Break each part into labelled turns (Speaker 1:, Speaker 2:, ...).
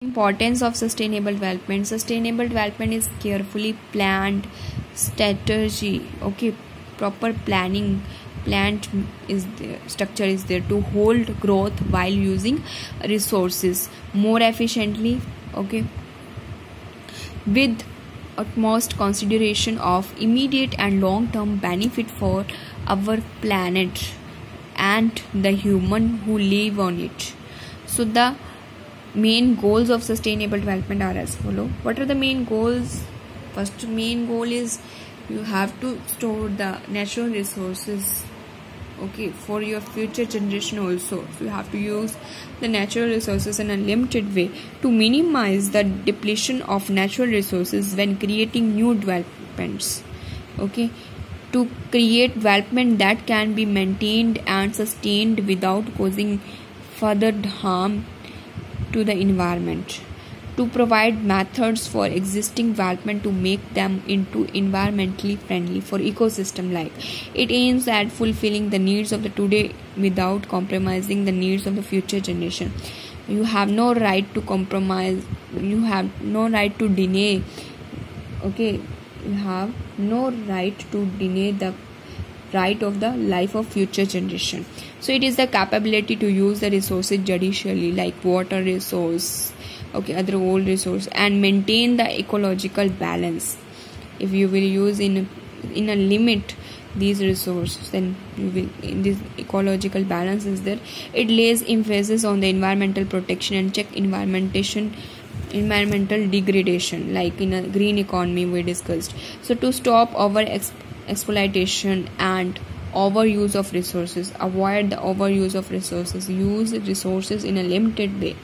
Speaker 1: Importance of sustainable development. Sustainable development is carefully planned strategy. Okay, proper planning plant is there, structure is there to hold growth while using resources more efficiently. Okay, with utmost consideration of immediate and long-term benefit for our planet and the human who live on it. So the main goals of sustainable development are as follow. What are the main goals? First main goal is you have to store the natural resources, okay, for your future generation also. So you have to use the natural resources in a limited way to minimize the depletion of natural resources when creating new developments. Okay, to create development that can be maintained and sustained without causing further harm to the environment, to provide methods for existing development to make them into environmentally friendly for ecosystem like. It aims at fulfilling the needs of the today without compromising the needs of the future generation. You have no right to compromise, you have no right to deny, okay, you have no right to deny the right of the life of future generation. So it is the capability to use the resources judiciously, like water resource, okay, other old resource, and maintain the ecological balance. If you will use in a limit these resources, then you will, in this ecological balance is there. It lays emphasis on the environmental protection and check environmental degradation, like in a green economy we discussed. So to stop our exploitation and overuse of resources, avoid the overuse of resources, use resources in a limited way.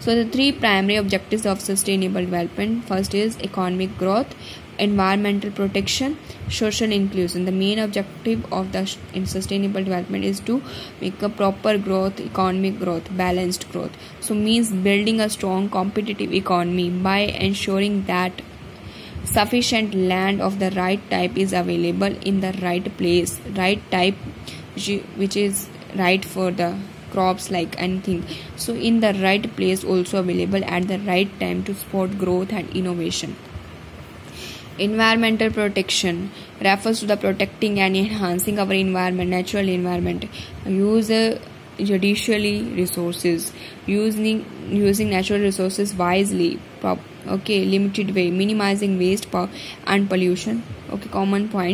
Speaker 1: So the three primary objectives of sustainable development: first is economic growth, environmental protection, social inclusion. The main objective of the sustainable development is to make a proper growth, economic growth, balanced growth. So means building a strong competitive economy by ensuring that sufficient land of the right type is available in the right place, right type which is right for the crops, like anything, so in the right place also available at the right time to support growth and innovation. Environmental protection refers to the protecting and enhancing our environment, natural environment. Use judicially resources, using natural resources wisely, okay, limited way, minimizing waste and pollution. Okay, common point.